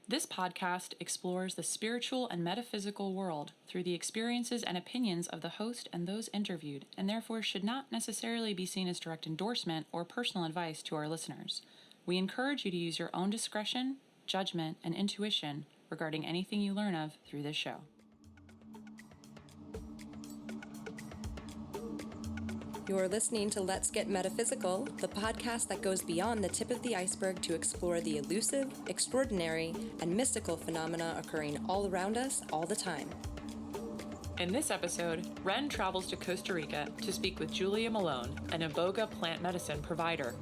This podcast explores the spiritual and metaphysical world through the experiences and opinions of the host and those interviewed, and therefore should not necessarily be seen as direct endorsement or personal advice to our listeners. We encourage you to use your own discretion, judgment, and intuition regarding anything you learn of through this show. You're listening to Let's Get Metaphysical, the podcast that goes beyond the tip of the iceberg to explore the elusive, extraordinary, and mystical phenomena occurring all around us all the time. In this episode, Ren travels to Costa Rica to speak with Julia Malone, an Iboga plant medicine provider.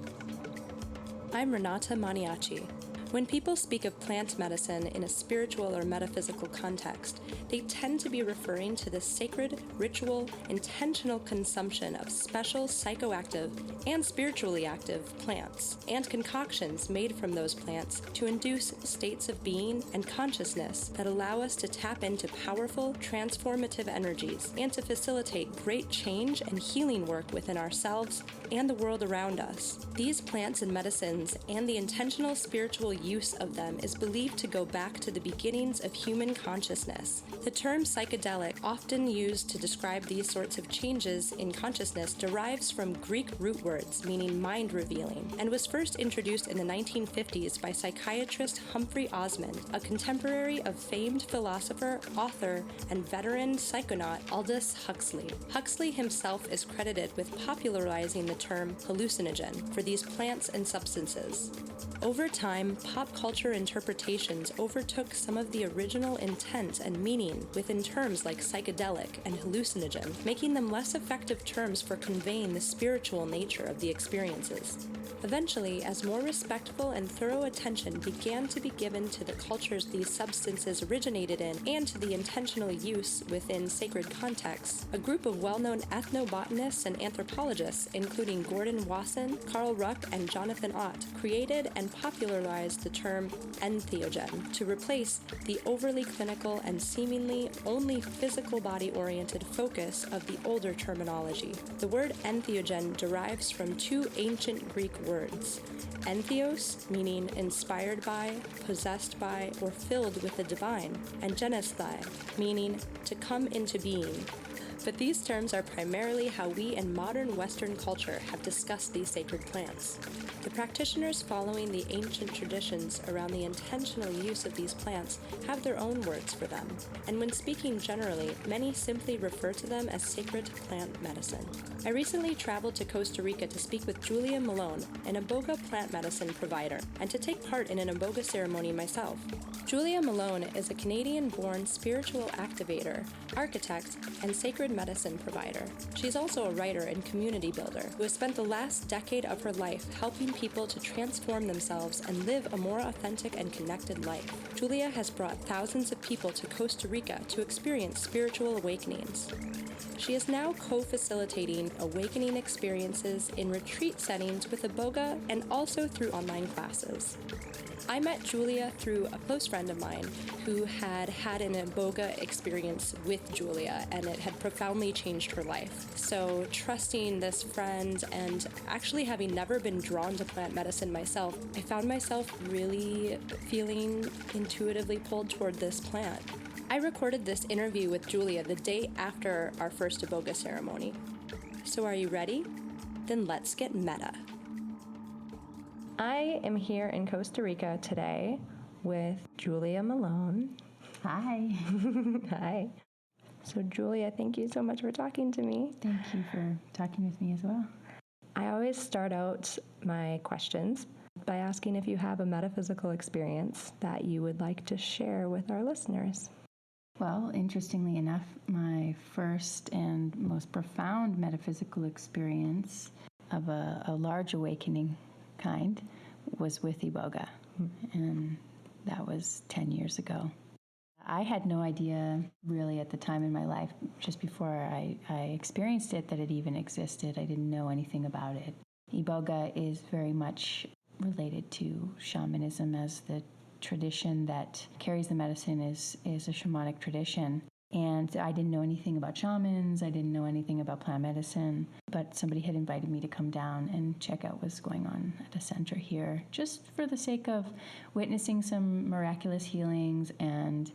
I'm Renata Maniaci. When people speak of plant medicine in a spiritual or metaphysical context, they tend to be referring to the sacred, ritual, intentional consumption of special psychoactive and spiritually active plants and concoctions made from those plants to induce states of being and consciousness that allow us to tap into powerful, transformative energies and to facilitate great change and healing work within ourselves and the world around us. These plants and medicines and the intentional spiritual use of them is believed to go back to the beginnings of human consciousness. The term psychedelic, often used to describe these sorts of changes in consciousness, derives from Greek root words meaning mind revealing, and was first introduced in the 1950s by psychiatrist Humphrey Osmond, a contemporary of famed philosopher, author, and veteran psychonaut Aldous Huxley. Huxley himself is credited with popularizing the term hallucinogen for these plants and substances. Over time, pop culture interpretations overtook some of the original intent and meaning within terms like psychedelic and hallucinogen, making them less effective terms for conveying the spiritual nature of the experiences. Eventually, as more respectful and thorough attention began to be given to the cultures these substances originated in and to the intentional use within sacred contexts, a group of well-known ethnobotanists and anthropologists, including Gordon Wasson, Carl Ruck, and Jonathan Ott, created and popularized the term entheogen to replace the overly clinical and seemingly only physical body-oriented focus of the older terminology. The word entheogen derives from two ancient Greek words, entheos, meaning inspired by, possessed by, or filled with the divine, and genesthai, meaning to come into being. But these terms are primarily how we in modern Western culture have discussed these sacred plants. The practitioners following the ancient traditions around the intentional use of these plants have their own words for them, and when speaking generally, many simply refer to them as sacred plant medicine. I recently traveled to Costa Rica to speak with Julia Malone, an Iboga plant medicine provider, and to take part in an Iboga ceremony myself. Julia Malone is a Canadian-born spiritual activator, architect, and sacred medicine provider. She's also a writer and community builder who has spent the last decade of her life helping people to transform themselves and live a more authentic and connected life. Julia has brought thousands of people to Costa Rica to experience spiritual awakenings. She is now co-facilitating awakening experiences in retreat settings with Iboga and also through online classes. I met Julia through a close friend of mine who had an Iboga experience with Julia, and it had profoundly changed her life. So trusting this friend and actually having never been drawn to plant medicine myself, I found myself really feeling intuitively pulled toward this plant. I recorded this interview with Julia the day after our first Iboga ceremony. So are you ready? Then let's get meta. I am here in Costa Rica today with Julia Malone. Hi. Hi. So Julia, thank you so much for talking to me. Thank you for talking with me as well. I always start out my questions by asking if you have a metaphysical experience that you would like to share with our listeners. Well, interestingly enough, my first and most profound metaphysical experience of a large awakening kind was with Iboga, and that was 10 years ago. I had no idea really at the time in my life, just before I experienced it, that it even existed. I didn't know anything about it. Iboga is very much related to shamanism, as the tradition that carries the medicine is a shamanic tradition. And I didn't know anything about shamans. I didn't know anything about plant medicine. But somebody had invited me to come down and check out what's going on at a center here, just for the sake of witnessing some miraculous healings, and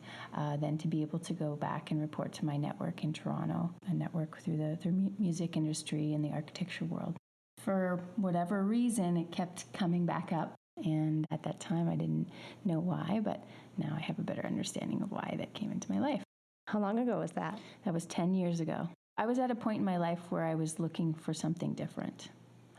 then to be able to go back and report to my network in Toronto, a network through the music industry and the architecture world. For whatever reason, it kept coming back up. And at that time, I didn't know why, but now I have a better understanding of why that came into my life. How long ago was that? That was 10 years ago. I was at a point in my life where I was looking for something different.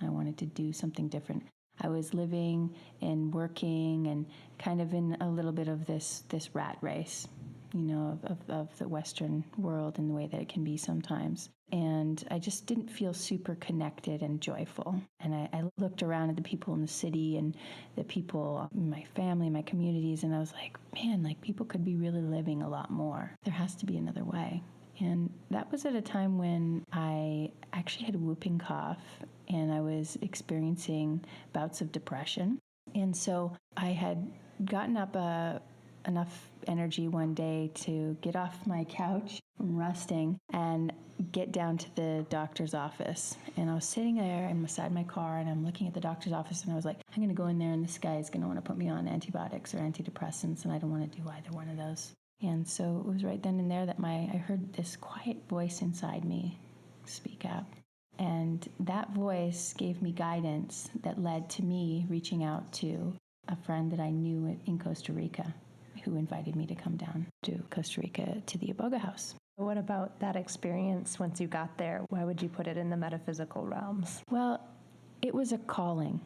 I wanted to do something different. I was living and working and kind of in a little bit of this rat race, of the Western world and the way that it can be sometimes. And I just didn't feel super connected and joyful. And I looked around at the people in the city and the people in my family, my communities, and I was like, man, like people could be really living a lot more. There has to be another way. And that was at a time when I actually had a whooping cough and I was experiencing bouts of depression. And so I had gotten up enough energy one day to get off my couch from resting and get down to the doctor's office. And I was sitting there inside my car and I'm looking at the doctor's office and I was like, I'm going to go in there and this guy is going to want to put me on antibiotics or antidepressants and I don't want to do either one of those. And so it was right then and there that I heard this quiet voice inside me speak out. And that voice gave me guidance that led to me reaching out to a friend that I knew in Costa Rica who invited me to come down to Costa Rica to the Iboga house. What about that experience once you got there? Why would you put it in the metaphysical realms? Well, it was a calling.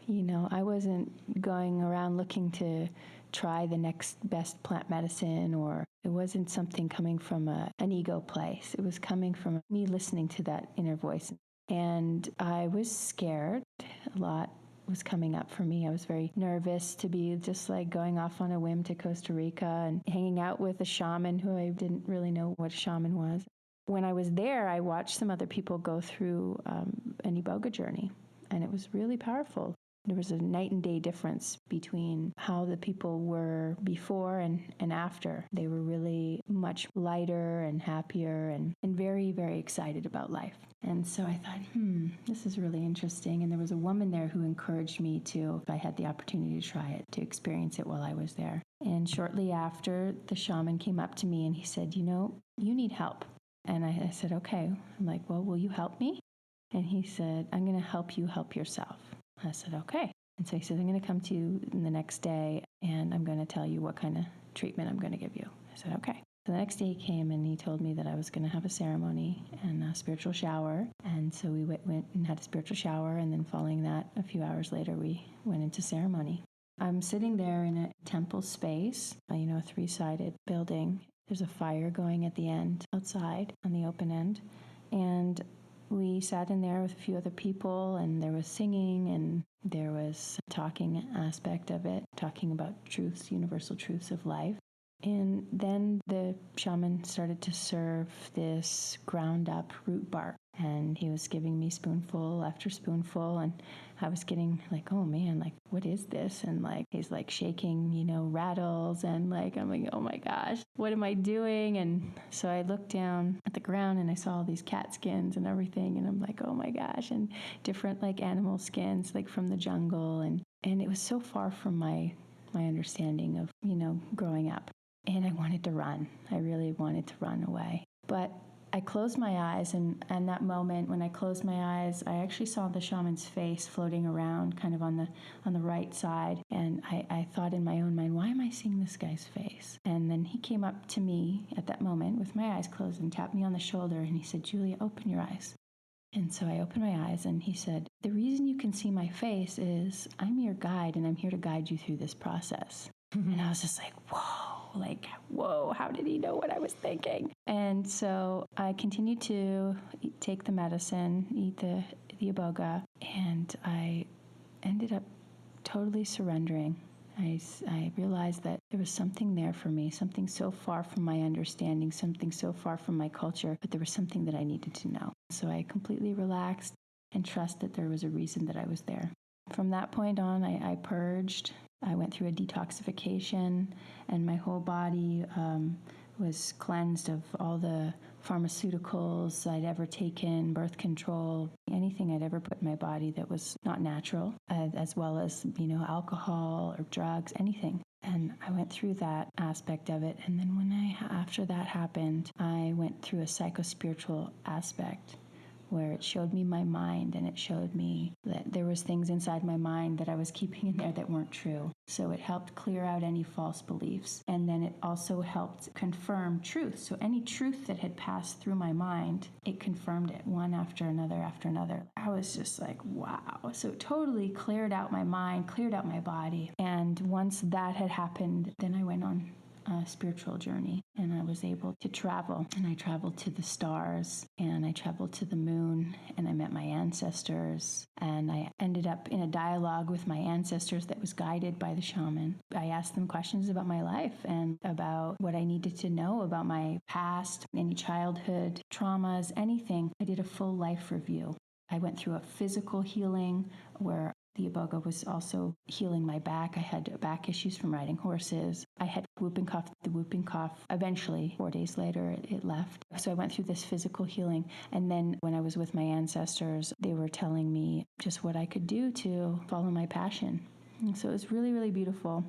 I wasn't going around looking to try the next best plant medicine, or it wasn't something coming from an ego place. It was coming from me listening to that inner voice. And I was scared. A lot was coming up for me. I was very nervous to be just like going off on a whim to Costa Rica and hanging out with a shaman who I didn't really know what a shaman was. When I was there, I watched some other people go through an Iboga journey, and it was really powerful. There was a night and day difference between how the people were before and after. They were really much lighter and happier and very, very excited about life. And so I thought, this is really interesting. And there was a woman there who encouraged me to, if I had the opportunity to try it, to experience it while I was there. And shortly after, the shaman came up to me and he said, you need help. And I said, okay. I'm like, well, will you help me? And he said, I'm going to help you help yourself. I said, okay. And so he said, I'm going to come to you the next day and I'm going to tell you what kind of treatment I'm going to give you. I said, okay. So the next day he came and he told me that I was going to have a ceremony and a spiritual shower. And so we went and had a spiritual shower. And then following that, a few hours later, we went into ceremony. I'm sitting there in a temple space, a 3-sided building. There's a fire going at the end outside on the open end. And we sat in there with a few other people, and there was singing, and there was a talking aspect of it, talking about truths, universal truths of life. And then the shaman started to serve this ground up root bark, and he was giving me spoonful after spoonful, and I was getting like, oh man, like what is this? And like he's like shaking, rattles, and like I'm like, oh my gosh, what am I doing? And so I looked down at the ground and I saw all these cat skins and everything, and I'm like, oh my gosh, and different like animal skins like from the jungle, and it was so far from my understanding of growing up. And I wanted to run. I really wanted to run away. But I closed my eyes, and that moment when I closed my eyes, I actually saw the shaman's face floating around kind of on the right side. And I thought in my own mind, why am I seeing this guy's face? And then he came up to me at that moment with my eyes closed and tapped me on the shoulder, and he said, Julia, open your eyes. And so I opened my eyes, and he said, the reason you can see my face is I'm your guide, and I'm here to guide you through this process. And I was just like, whoa, how did he know what I was thinking? And so I continued to take the medicine, eat the Iboga, and I ended up totally surrendering. I realized that there was something there for me, something so far from my understanding, something so far from my culture, but there was something that I needed to know. So I completely relaxed and trusted there was a reason that I was there. From that point on, I purged. I went through a detoxification, and my whole body was cleansed of all the pharmaceuticals I'd ever taken, birth control, anything I'd ever put in my body that was not natural, as well as, alcohol or drugs, anything. And I went through that aspect of it. And then after that happened, I went through a psychospiritual aspect where it showed me my mind, and it showed me that there was things inside my mind that I was keeping in there that weren't true. So it helped clear out any false beliefs. And then it also helped confirm truth. So any truth that had passed through my mind, it confirmed it one after another after another. I was just like, wow. So it totally cleared out my mind, cleared out my body. And once that had happened, then I went on a spiritual journey, and I was able to travel, and I traveled to the stars, and I traveled to the moon, and I met my ancestors, and I ended up in a dialogue with my ancestors that was guided by the shaman. I asked them questions about my life and about what I needed to know about my past, any childhood traumas, anything. I did a full life review. I went through a physical healing where the Iboga was also healing my back. I had back issues from riding horses. I had whooping cough. The whooping cough, eventually, 4 days later, it left. So I went through this physical healing. And then when I was with my ancestors, they were telling me just what I could do to follow my passion. And so it was really, really beautiful.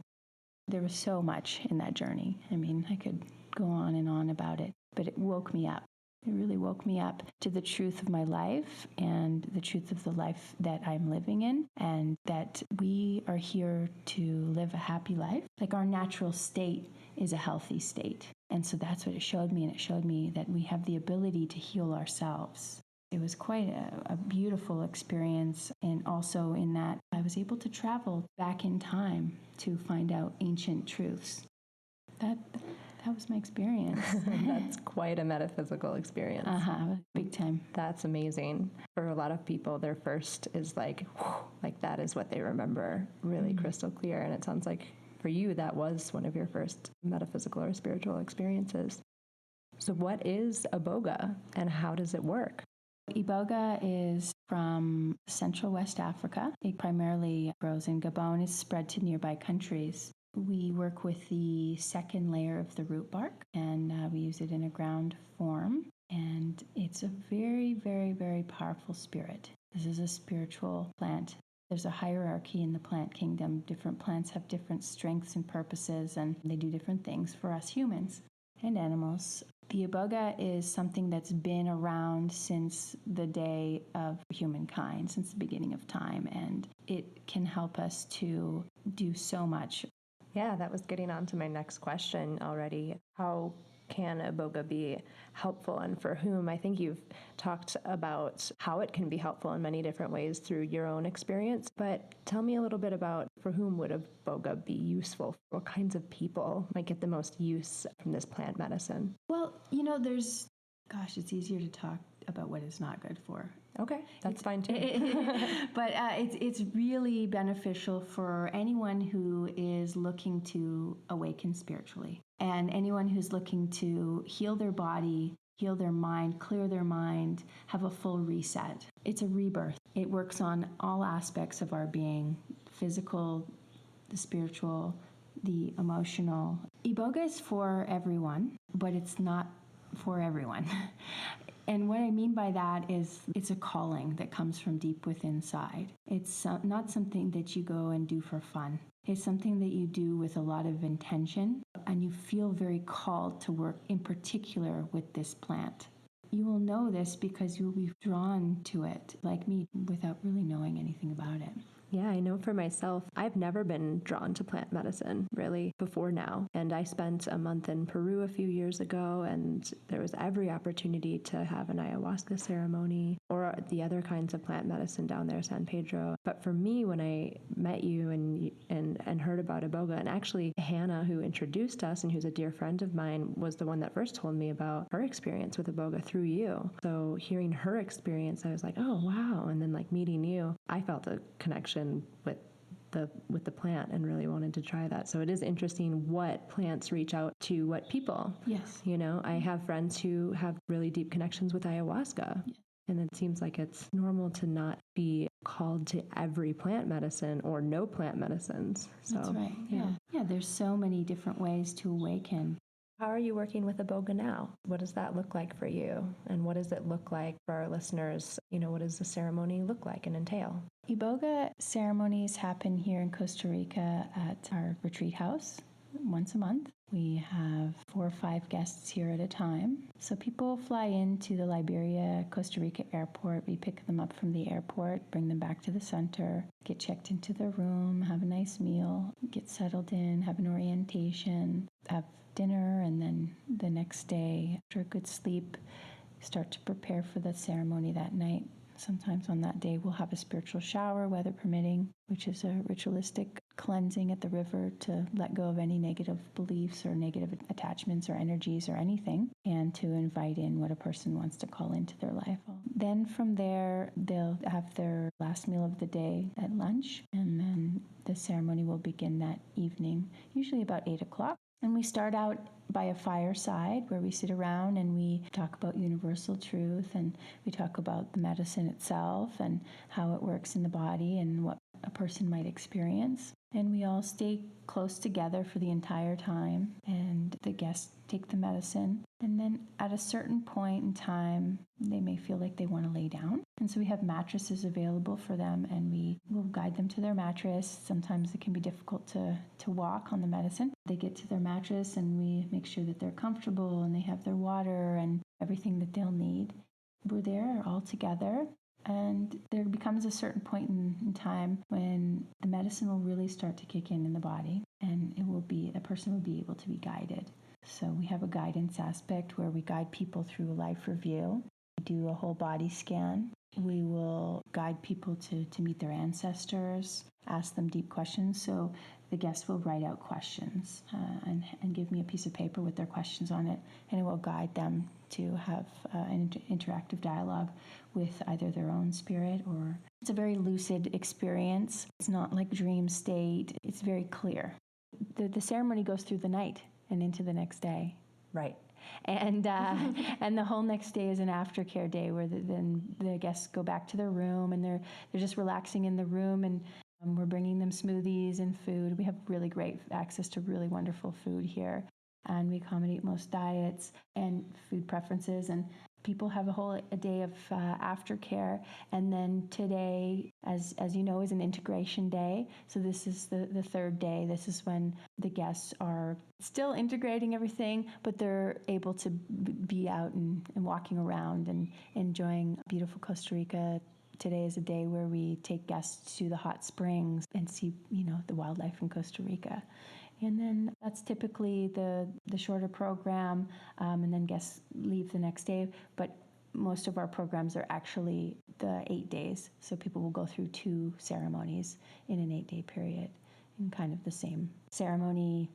There was so much in that journey. I mean, I could go on and on about it, but it woke me up. It really woke me up to the truth of my life and the truth of the life that I'm living in, and that we are here to live a happy life. Like, our natural state is a healthy state. And so that's what it showed me. And it showed me that we have the ability to heal ourselves. It was quite a beautiful experience. And also in that I was able to travel back in time to find out ancient truths. That was my experience. That's quite a metaphysical experience. Big time. That's amazing. For a lot of people, their first is like that is what they remember, really crystal clear. And it sounds like for you, that was one of your first metaphysical or spiritual experiences. So what is Iboga, and how does it work? Iboga is from Central West Africa. It primarily grows in Gabon. It's spread to nearby countries. We work with the second layer of the root bark, and we use it in a ground form. And it's a very, very, very powerful spirit. This is a spiritual plant. There's a hierarchy in the plant kingdom. Different plants have different strengths and purposes, and they do different things for us humans and animals. The Iboga is something that's been around since the day of humankind, since the beginning of time, and it can help us to do so much. Yeah, that was getting on to my next question already. How can Iboga be helpful, and for whom? I think you've talked about how it can be helpful in many different ways through your own experience, but tell me a little bit about for whom would Iboga be useful? What kinds of people might get the most use from this plant medicine? Well, it's easier to talk about what it's not good for. Okay, that's fine too. But it's really beneficial for anyone who is looking to awaken spiritually, and anyone who's looking to heal their body, heal their mind, clear their mind, have a full reset. It's a rebirth. It works on all aspects of our being: physical, the spiritual, the emotional. Iboga is for everyone, but it's not for everyone. And what I mean by that is it's a calling that comes from deep within inside. It's not something that you go and do for fun. It's something that you do with a lot of intention, and you feel very called to work in particular with this plant. You will know this because you will be drawn to it, like me, without really knowing anything about it. Yeah, I know for myself, I've never been drawn to plant medicine really before now. And I spent a month in Peru a few years ago, and there was every opportunity to have an ayahuasca ceremony or the other kinds of plant medicine down there, San Pedro. But for me, when I met you and heard about Iboga, and actually Hannah, who introduced us and who's a dear friend of mine, was the one that first told me about her experience with Iboga through you. So hearing her experience, I was like, oh, wow. And then meeting you, I felt a connection with the plant and really wanted to try that. So it is interesting what plants reach out to what people. Yes. I have friends who have really deep connections with ayahuasca. Yeah. And it seems like it's normal to not be called to every plant medicine or no plant medicines. So, that's right. Yeah. There's so many different ways to awaken. How are you working with Iboga now? What does that look like for you? And what does it look like for our listeners? What does the ceremony look like and entail? Iboga ceremonies happen here in Costa Rica at our retreat house once a month. We have 4 or 5 guests here at a time. So people fly into the Liberia, Costa Rica airport. We pick them up from the airport, bring them back to the center, get checked into their room, have a nice meal, get settled in, have an orientation, have dinner, and then the next day, after a good sleep, start to prepare for the ceremony that night. Sometimes on that day, we'll have a spiritual shower, weather permitting, which is a ritualistic cleansing at the river to let go of any negative beliefs or negative attachments or energies or anything, and to invite in what a person wants to call into their life. Then from there, they'll have their last meal of the day at lunch, and then the ceremony will begin that evening, usually about 8 o'clock. And we start out by a fireside where we sit around and we talk about universal truth, and we talk about the medicine itself and how it works in the body and what a person might experience. And we all stay close together for the entire time, and the guests take the medicine. And then at a certain point in time, they may feel like they want to lay down. And so we have mattresses available for them, and we will guide them to their mattress. Sometimes it can be difficult to walk on the medicine. They get to their mattress, and we make sure that they're comfortable and they have their water and everything that they'll need. We're there all together. And there becomes a certain point in time when the medicine will really start to kick in the body, and the person will be able to be guided. So we have a guidance aspect where we guide people through a life review. We do a whole body scan. We will guide people to meet their ancestors, ask them deep questions. So the guest will write out questions and give me a piece of paper with their questions on it, and it will guide them to have an interactive dialogue with either their own spirit, or it's a very lucid experience. It's not like dream state. It's very clear. The ceremony goes through the night and into the next day. Right. And and the whole next day is an aftercare day where then the guests go back to their room, and they're just relaxing in the room, and we're bringing them smoothies and food. We have really great access to really wonderful food here, and we accommodate most diets and food preferences. And people have a day of aftercare, and then today, as you know, is an integration day. So this is the third day. This is when the guests are still integrating everything, but they're able to be out and walking around and enjoying beautiful Costa Rica. Today is a day where we take guests to the hot springs and see, the wildlife in Costa Rica. And then that's typically the shorter program, and then guests leave the next day. But most of our programs are actually the 8 days. So people will go through 2 ceremonies in an 8-day period, in kind of the same ceremony,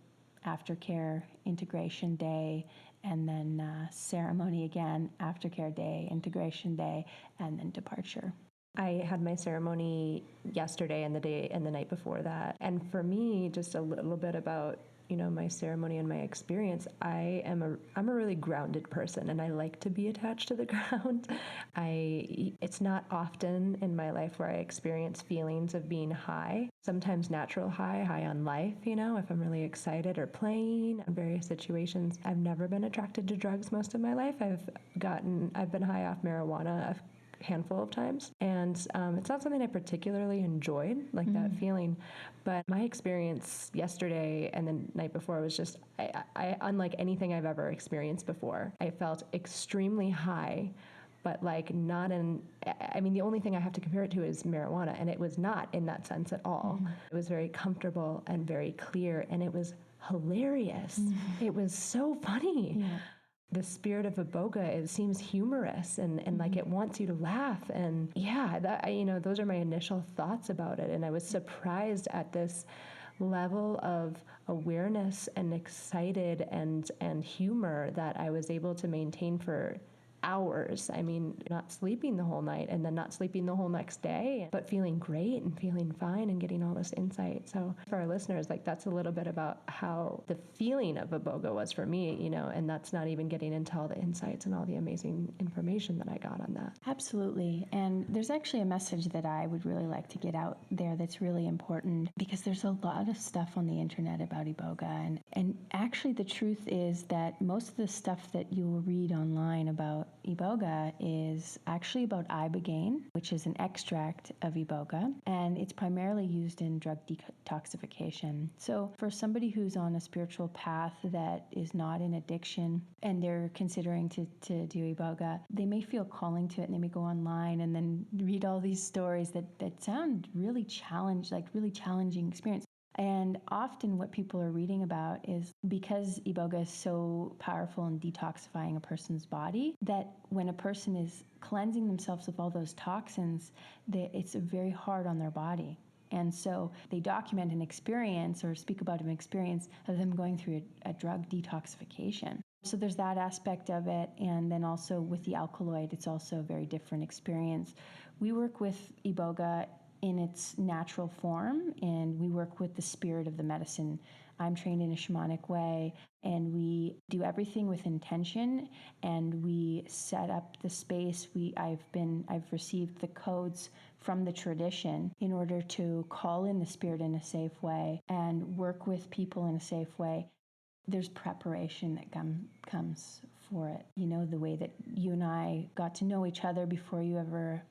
aftercare, integration day, and then ceremony again, aftercare day, integration day, and then departure. I had my ceremony yesterday and the night before that. And for me, just a little bit about, my ceremony and my experience, I'm a really grounded person, and I like to be attached to the ground. It's not often in my life where I experience feelings of being high, sometimes natural high on life, if I'm really excited or playing in various situations. I've never been attracted to drugs most of my life. I've been high off marijuana a handful of times, and it's not something I particularly enjoyed, like that feeling. But my experience yesterday and the night before was just I unlike anything I've ever experienced before. I felt extremely high, but the only thing I have to compare it to is marijuana, and it was not in that sense at all. It was very comfortable and very clear, and it was hilarious. It was so funny. Yeah. The spirit of Iboga, it seems humorous and like it wants you to laugh. And those are my initial thoughts about it. And I was surprised at this level of awareness and excited and humor that I was able to maintain for hours. I mean, not sleeping the whole night and then not sleeping the whole next day, but feeling great and feeling fine and getting all this insight. So for our listeners, like that's a little bit about how the feeling of Iboga was for me, and that's not even getting into all the insights and all the amazing information that I got on that. Absolutely. And there's actually a message that I would really like to get out there that's really important, because there's a lot of stuff on the internet about Iboga. And actually the truth is that most of the stuff that you'll read online about Iboga is actually about ibogaine, which is an extract of Iboga, and it's primarily used in drug detoxification. So for somebody who's on a spiritual path that is not in addiction and they're considering to do Iboga, they may feel calling to it, and they may go online and then read all these stories that sound really challenging experience. And often what people are reading about is, because Iboga is so powerful in detoxifying a person's body, that when a person is cleansing themselves of all those toxins, it's very hard on their body. And so they document an experience or speak about an experience of them going through a drug detoxification. So there's that aspect of it. And then also with the alkaloid, it's also a very different experience. We work with Iboga in its natural form, and we work with the spirit of the medicine. I'm trained in a shamanic way, and we do everything with intention, and we set up the space. I've received the codes from the tradition in order to call in the spirit in a safe way and work with people in a safe way. There's preparation that comes for it. The way that you and I got to know each other before you ever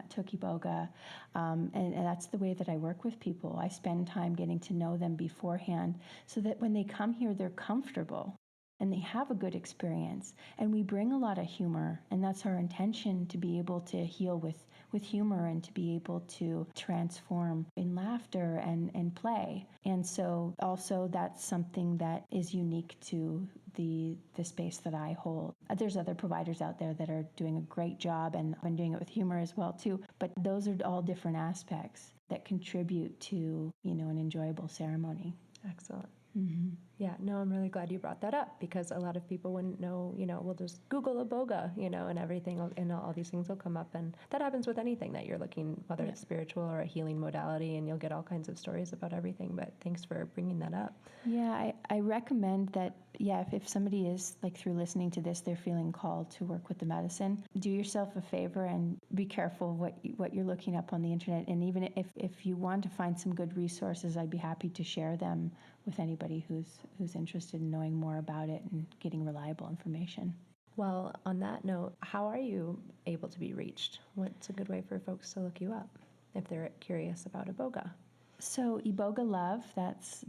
took Iboga. And that's the way that I work with people. I spend time getting to know them beforehand so that when they come here, they're comfortable and they have a good experience. And we bring a lot of humor, and that's our intention, to be able to heal with humor and to be able to transform in laughter and play. And so also that's something that is unique to the space that I hold. There's other providers out there that are doing a great job and doing it with humor as well too, but those are all different aspects that contribute to, an enjoyable ceremony. Excellent. Mm-hmm. Yeah, no, I'm really glad you brought that up, because a lot of people wouldn't know, we'll just Google Iboga, and everything, and all these things will come up. And that happens with anything that you're looking, whether it's spiritual or a healing modality, and you'll get all kinds of stories about everything. But thanks for bringing that up. Yeah, I recommend that, if somebody is, through listening to this, they're feeling called to work with the medicine, do yourself a favor and be careful what you're looking up on the internet. And even if you want to find some good resources, I'd be happy to share them with anybody who's interested in knowing more about it and getting reliable information. Well, on that note, how are you able to be reached? What's a good way for folks to look you up if they're curious about Iboga? So Iboga Love, that's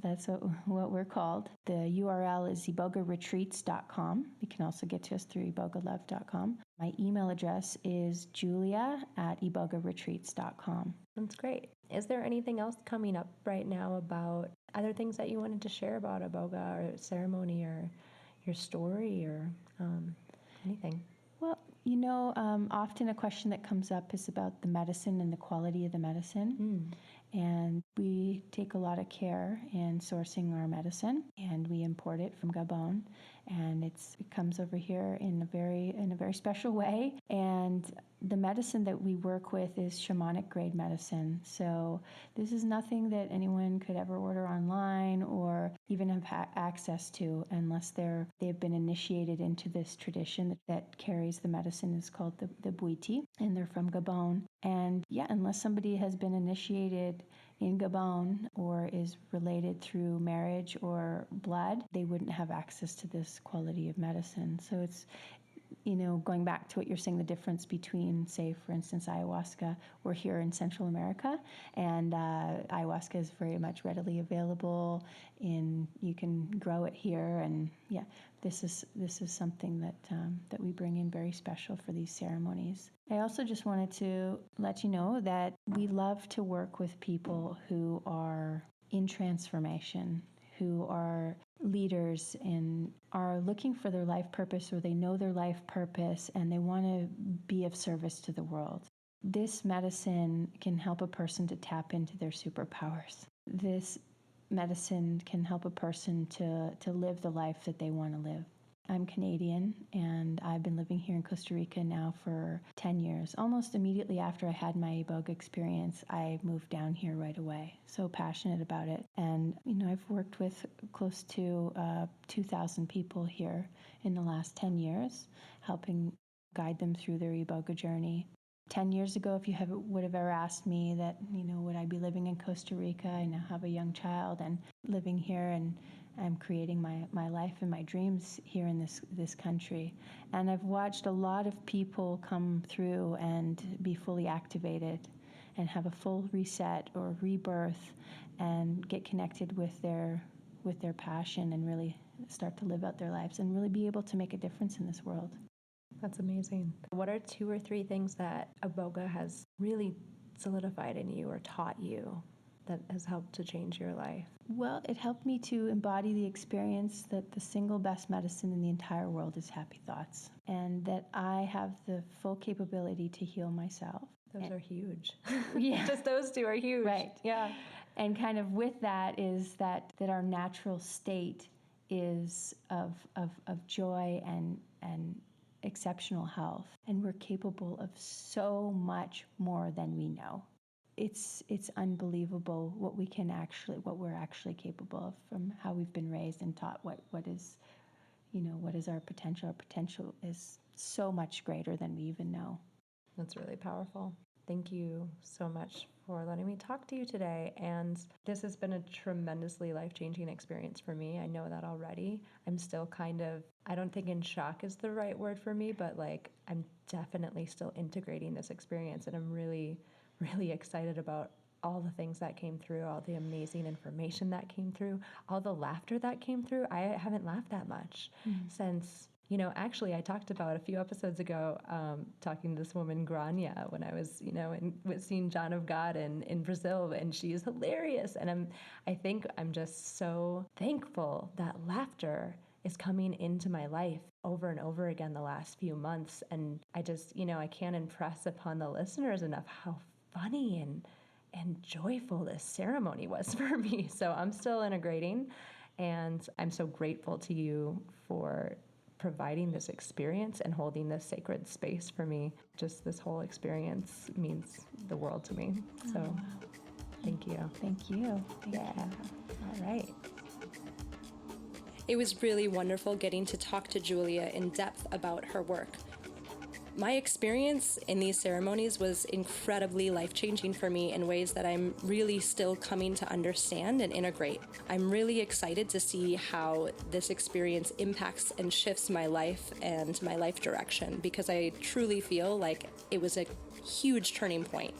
what we're called. The URL is ibogaretreats.com. You can also get to us through ibogalove.com. My email address is julia@ibogaretreats.com. That's great. Is there anything else coming up right now about other things that you wanted to share about Iboga or ceremony or your story or anything? Well, often a question that comes up is about the medicine and the quality of the medicine. And we take a lot of care in sourcing our medicine, and we import it from Gabon, and it comes over here in a very special way. And the medicine that we work with is shamanic grade medicine. So this is nothing that anyone could ever order online or even have access to unless they've been initiated into this tradition that carries the medicine. Is called the Bwiti, and they're from Gabon. And unless somebody has been initiated in Gabon or is related through marriage or blood, they wouldn't have access to this quality of medicine. So it's, going back to what you're saying, the difference between, say, for instance, ayahuasca. We're here in Central America, and ayahuasca is very much readily available. You can grow it here, and this is something that we bring in very special for these ceremonies. I also just wanted to let you know that we love to work with people who are in transformation, who are leaders and are looking for their life purpose, or they know their life purpose and they want to be of service to the world. This medicine can help a person to tap into their superpowers. This medicine can help a person to live the life that they want to live. I'm Canadian, and I've been living here in Costa Rica now for 10 years. Almost immediately after I had my Iboga experience, I moved down here right away. So passionate about it. And, I've worked with close to 2,000 people here in the last 10 years, helping guide them through their Iboga journey. 10 years ago, if you would have ever asked me that, would I be living in Costa Rica? I now have a young child and living here, and I'm creating my life and my dreams here in this country. And I've watched a lot of people come through and be fully activated and have a full reset or rebirth and get connected with their passion and really start to live out their lives and really be able to make a difference in this world. That's amazing. What are 2 or 3 things that Iboga has really solidified in you or taught you that has helped to change your life? Well, it helped me to embody the experience that the single best medicine in the entire world is happy thoughts, and that I have the full capability to heal myself. Those are huge. Yeah. Just those 2 are huge. Right. Yeah. And kind of with that is that our natural state is of joy and exceptional health, and we're capable of so much more than we know. It's unbelievable what we're actually capable of from how we've been raised and taught what is our potential. Our potential is so much greater than we even know. That's really powerful. Thank you so much for letting me talk to you today. And this has been a tremendously life-changing experience for me. I know that already. I'm still I don't think in shock is the right word for me, but I'm definitely still integrating this experience. And I'm really, really excited about all the things that came through, all the amazing information that came through, all the laughter that came through. I haven't laughed that much since... actually, I talked about a few episodes ago, talking to this woman, Grania, when I was, seeing John of God in Brazil, and she is hilarious. And I think I'm just so thankful that laughter is coming into my life over and over again the last few months. And I just, I can't impress upon the listeners enough how funny and joyful this ceremony was for me. So I'm still integrating, and I'm so grateful to you for providing this experience and holding this sacred space for me. Just this whole experience means the world to me. So thank you. Thank you. Thank you. All right. It was really wonderful getting to talk to Julia in depth about her work. My experience in these ceremonies was incredibly life-changing for me in ways that I'm really still coming to understand and integrate. I'm really excited to see how this experience impacts and shifts my life and my life direction, because I truly feel like it was a huge turning point.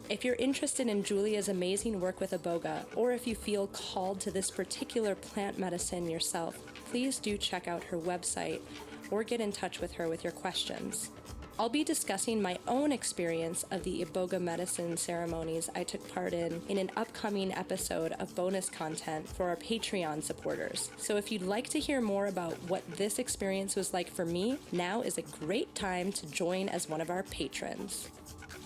If you're interested in Julia's amazing work with Iboga, or if you feel called to this particular plant medicine yourself, please do check out her website or get in touch with her with your questions. I'll be discussing my own experience of the Iboga medicine ceremonies I took part in an upcoming episode of bonus content for our Patreon supporters. So if you'd like to hear more about what this experience was like for me, now is a great time to join as one of our patrons.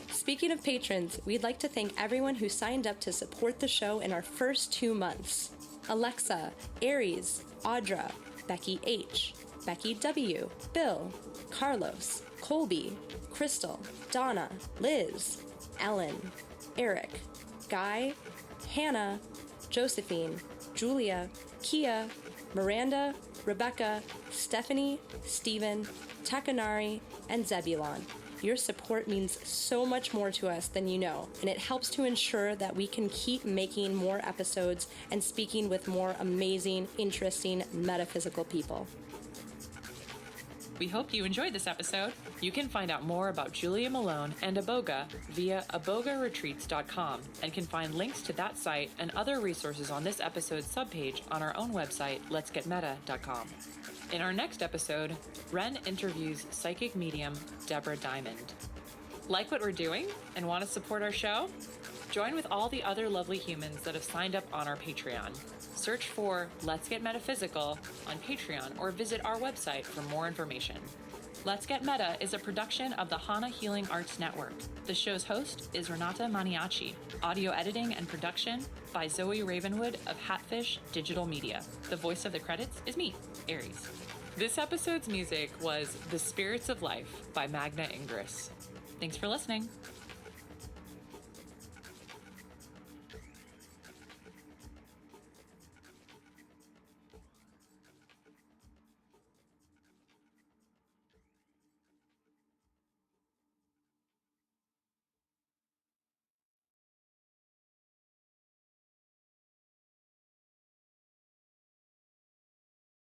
Speaking of patrons, we'd like to thank everyone who signed up to support the show in our first 2 months. Alexa, Aries, Audra, Becky H., Becky W., Bill, Carlos, Colby, Crystal, Donna, Liz, Ellen, Eric, Guy, Hannah, Josephine, Julia, Kia, Miranda, Rebecca, Stephanie, Stephen, Takanari, and Zebulon. Your support means so much more to us than you know, and it helps to ensure that we can keep making more episodes and speaking with more amazing, interesting, metaphysical people. We hope you enjoyed this episode. You can find out more about Julia Malone and Iboga via ibogaretreats.com, and can find links to that site and other resources on this episode's subpage on our own website, letsgetmeta.com. In our next episode, Ren interviews psychic medium Deborah Diamond. Like what we're doing and want to support our show? Join with all the other lovely humans that have signed up on our Patreon. Search for Let's Get Metaphysical on Patreon or visit our website for more information. Let's Get Meta is a production of the Hana Healing Arts Network. The show's host is Renata Maniaci. Audio editing and production by Zoe Ravenwood of Hatfish Digital Media. The voice of the credits is me, Aries. This episode's music was The Spirits of Life by Magna Ingress. Thanks for listening.